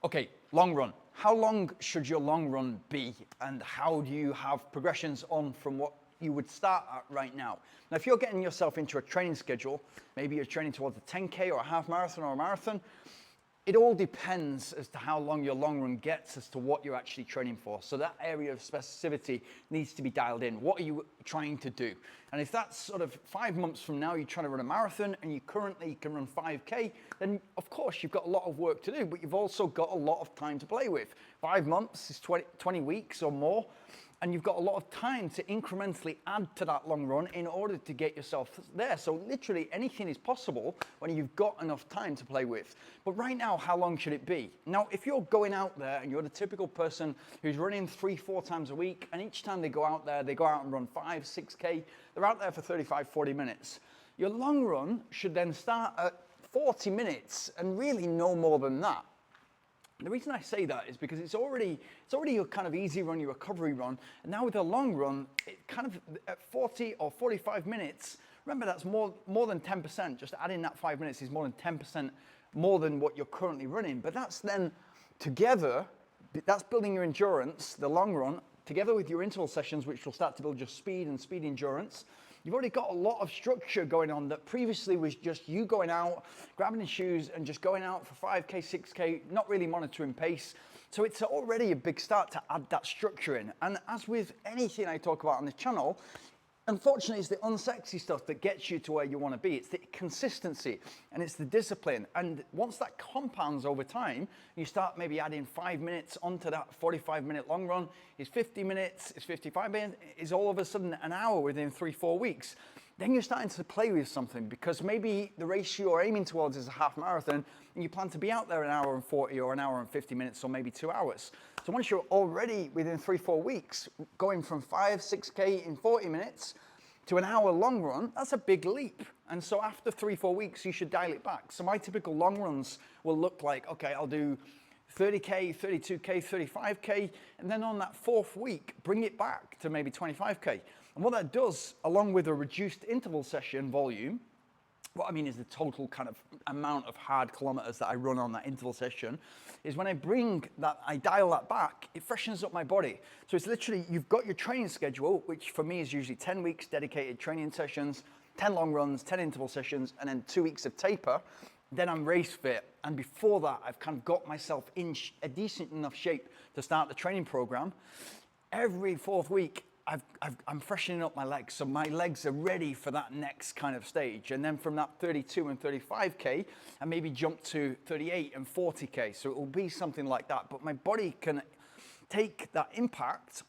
Okay, long run. How long should your long run be, and how do you have progressions on from what you would start at right now? Now, if you're getting yourself into a training schedule, maybe you're training towards a 10K or a half marathon or a marathon, it all depends as to how long your long run gets as to what you're actually training for. So that area of specificity needs to be dialed in. What are you trying to do? And if that's sort of 5 months from now, you're trying to run a marathon and you currently can run 5K, then of course you've got a lot of work to do, but you've also got a lot of time to play with. 5 months is 20 weeks or more. And you've got a lot of time to incrementally add to that long run in order to get yourself there. So literally anything is possible when you've got enough time to play with. But right now, how long should it be? Now, if you're going out there and you're the typical person who's running 3-4 times a week, and each time they go out there, they go out and run 5, 6K, they're out there for 35, 40 minutes. Your long run should then start at 40 minutes and really no more than that. The reason I say that is because it's already your kind of easy run, your recovery run, and now with a long run, it kind of at 40 or 45 minutes, remember that's more than 10%, just adding that 5 minutes is more than 10% more than what you're currently running, but that's then together, that's building your endurance, the long run, together with your interval sessions, which will start to build your speed and speed endurance. You've already got a lot of structure going on that previously was just you going out, grabbing the shoes and just going out for 5K, 6K, not really monitoring pace. So it's already a big start to add that structure in. And as with anything I talk about on this channel, unfortunately, it's the unsexy stuff that gets you to where you want to be. It's the consistency and it's the discipline. And once that compounds over time, you start maybe adding 5 minutes onto that 45-minute long run. It's 50 minutes, it's 55 minutes, it's all of a sudden an hour within 3-4 weeks. Then you're starting to play with something because maybe the race you're aiming towards is a half marathon and you plan to be out there an hour and 40 or an hour and 50 minutes or maybe 2 hours. So once you're already within 3-4 weeks, going from 5, 6K in 40 minutes to an hour long run, that's a big leap. And so after 3-4 weeks, you should dial it back. So my typical long runs will look like, okay, I'll do 30K, 32K, 35K, and then on that 4th week, bring it back to maybe 25K. And what that does, along with a reduced interval session volume, what I mean is the total kind of amount of hard kilometers that I run on that interval session, is when I dial that back, it freshens up my body. So it's literally, you've got your training schedule, which for me is usually 10 weeks dedicated training sessions, 10 long runs, 10 interval sessions, and then 2 weeks of taper. Then I'm race fit. And before that, I've kind of got myself in a decent enough shape to start the training program. Every 4th week, I'm freshening up my legs, so my legs are ready for that next kind of stage. And then from that 32 and 35K, I maybe jump to 38 and 40K. So it will be something like that. But my body can take that impact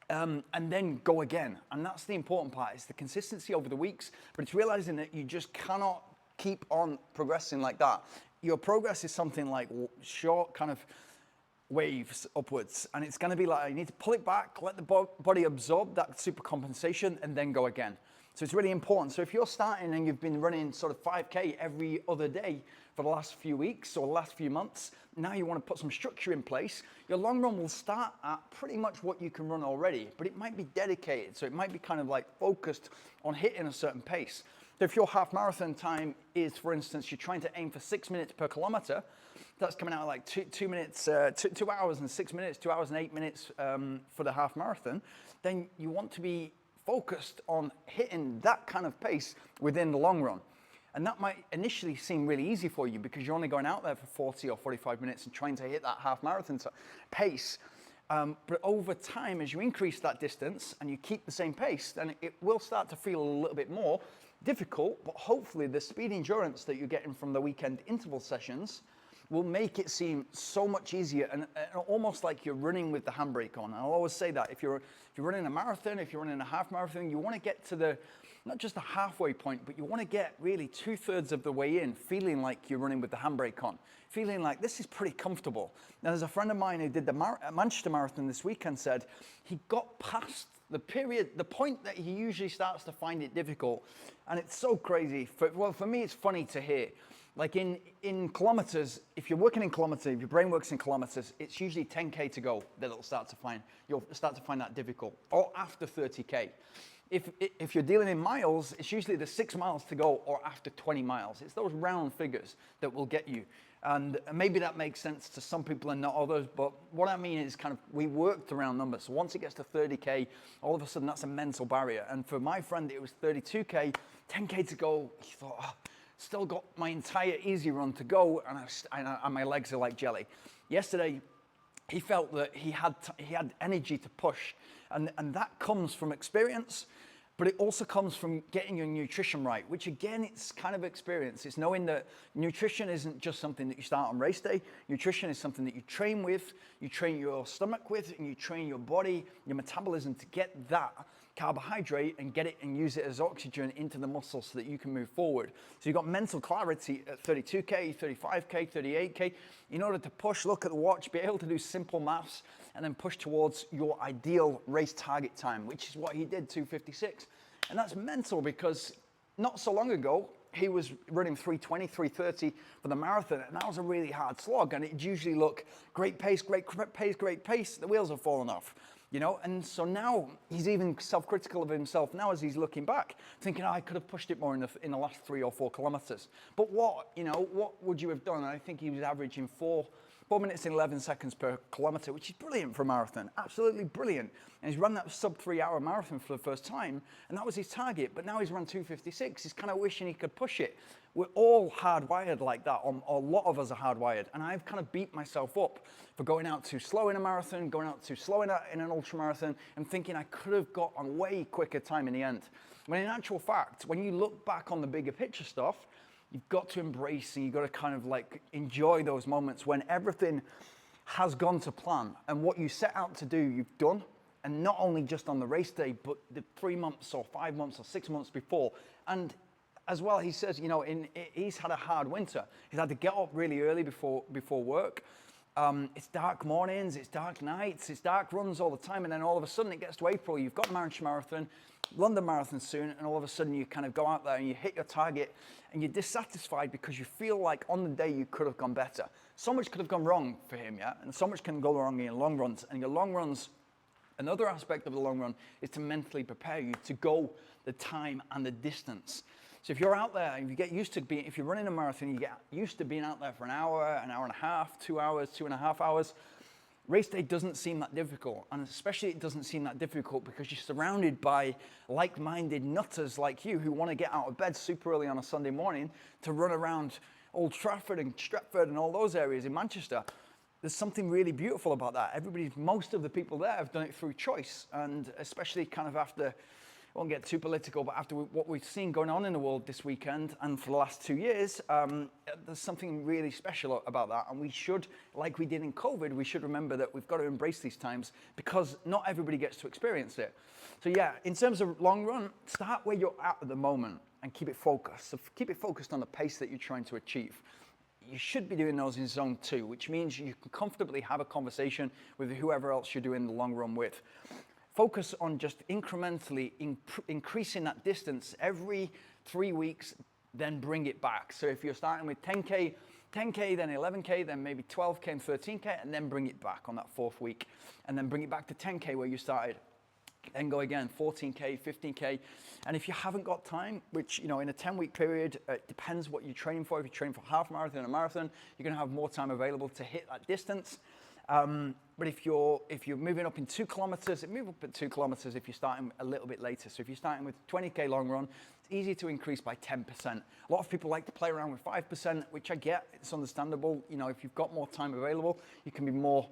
and then go again. And that's the important part. It's the consistency over the weeks, but it's realizing that you just cannot keep on progressing like that. Your progress is something like short kind of waves upwards, and it's going to be like you need to pull it back, let the body absorb that super compensation, and then go again. So it's really important. So if you're starting and you've been running sort of 5K every other day for the last few weeks or the last few months, now you want to put some structure in place, your long run will start at pretty much what you can run already, but it might be dedicated. So it might be kind of like focused on hitting a certain pace. So if your half marathon time is, for instance, you're trying to aim for 6 minutes per kilometer, that's coming out like 2 minutes, 2 hours and 6 minutes, 2 hours and 8 minutes for the half marathon, then you want to be focused on hitting that kind of pace within the long run. And that might initially seem really easy for you because you're only going out there for 40 or 45 minutes and trying to hit that half marathon pace. But over time, as you increase that distance and you keep the same pace, then it will start to feel a little bit more difficult, but hopefully the speed endurance that you're getting from the weekend interval sessions will make it seem so much easier and almost like you're running with the handbrake on. And I'll always say that if you're running a marathon, if you're running a half marathon, you want to get to not just the halfway point, but you want to get really 2/3 of the way in, feeling like you're running with the handbrake on, feeling like this is pretty comfortable. Now, there's a friend of mine who did the Manchester Marathon this weekend said he got past the point that he usually starts to find it difficult. And it's so crazy. For me, it's funny to hear. Like in kilometers, if you're working in kilometers, if your brain works in kilometers, it's usually 10K to go that you'll start to find that difficult, or after 30K. If you're dealing in miles, it's usually the 6 miles to go or after 20 miles. It's those round figures that will get you. And maybe that makes sense to some people and not others, but what I mean is kind of, we worked around numbers. So once it gets to 30K, all of a sudden that's a mental barrier. And for my friend, it was 32K, 10K to go. He thought, oh, still got my entire easy run to go, and my legs are like jelly. Yesterday, he felt that he had energy to push, and that comes from experience, but it also comes from getting your nutrition right, which again, it's kind of experience. It's knowing that nutrition isn't just something that you start on race day. Nutrition is something that you train with, you train your stomach with, and you train your body, your metabolism to get that carbohydrate and get it and use it as oxygen into the muscles so that you can move forward. So you've got mental clarity at 32K, 35K, 38K. In order to push, look at the watch, be able to do simple maths, and then push towards your ideal race target time, which is what he did, 2:56. And that's mental because not so long ago, he was running 3:20, 3:30 for the marathon, and that was a really hard slog, and it'd usually look great pace, great pace, great pace, the wheels have fallen off. You know, and so now he's even self-critical of himself now as he's looking back, thinking, oh, I could have pushed it more in the last 3 or 4 kilometers. But what would you have done? And I think he was averaging 4 minutes and 11 seconds per kilometer, which is brilliant for a marathon, absolutely brilliant. And he's run that sub 3 hour marathon for the first time, and that was his target, but now he's run 2:56. He's kind of wishing he could push it. We're all hardwired like that, or a lot of us are hardwired, and I've kind of beat myself up for going out too slow in a marathon, going out too slow in an ultra marathon, and thinking I could have got a way quicker time in the end. When in actual fact, when you look back on the bigger picture stuff, you've got to embrace and you've got to kind of like enjoy those moments when everything has gone to plan and what you set out to do, you've done. And not only just on the race day, but the 3 months or 5 months or 6 months before. And as well, he says, you know, he's had a hard winter. He's had to get up really early before work. It's dark mornings, it's dark nights, it's dark runs all the time. And then all of a sudden it gets to April, you've got Manchester Marathon, London Marathon soon, and all of a sudden you kind of go out there and you hit your target and you're dissatisfied because you feel like on the day you could have gone better. So much could have gone wrong for him, yeah? And so much can go wrong in your long runs. And your long runs, another aspect of the long run is to mentally prepare you to go the time and the distance. So if you're out there, if you get used to being, if you're running a marathon, you get used to being out there for an hour and a half, 2 hours, 2.5 hours. Race day doesn't seem that difficult, and especially it doesn't seem that difficult because you're surrounded by like-minded nutters like you who want to get out of bed super early on a Sunday morning to run around Old Trafford and Stretford and all those areas in Manchester. There's something really beautiful about that. Most of the people there have done it through choice, and especially kind of after, I won't get too political, but after what we've seen going on in the world this weekend and for the last 2 years, there's something really special about that. And we should, like we did in COVID, we should remember that we've got to embrace these times because not everybody gets to experience it. So yeah, in terms of long run, start where you're at the moment and keep it focused. So keep it focused on the pace that you're trying to achieve. You should be doing those in zone 2, which means you can comfortably have a conversation with whoever else you're doing the long run with. Focus on just incrementally increasing that distance every 3 weeks, then bring it back. So if you're starting with 10K, then 11K, then maybe 12K and 13K, and then bring it back on that 4th week. And then bring it back to 10K where you started. Then go again, 14K, 15K. And if you haven't got time, which, you know, in a 10-week period, it depends what you're training for. If you're training for half marathon and a marathon, you're gonna have more time available to hit that distance. But if you're moving up in 2 kilometers, move up at 2 kilometers if you're starting a little bit later. So if you're starting with 20K long run, it's easy to increase by 10%. A lot of people like to play around with 5%, which I get, it's understandable. You know, if you've got more time available, you can be more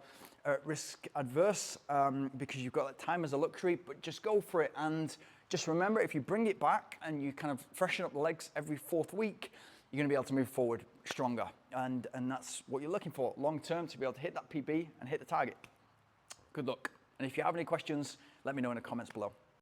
risk adverse because you've got that time as a luxury, but just go for it. And just remember, if you bring it back and you kind of freshen up the legs every 4th week, you're going to be able to move forward stronger. And that's what you're looking for long term, to be able to hit that PB and hit the target. Good luck. And if you have any questions, let me know in the comments below.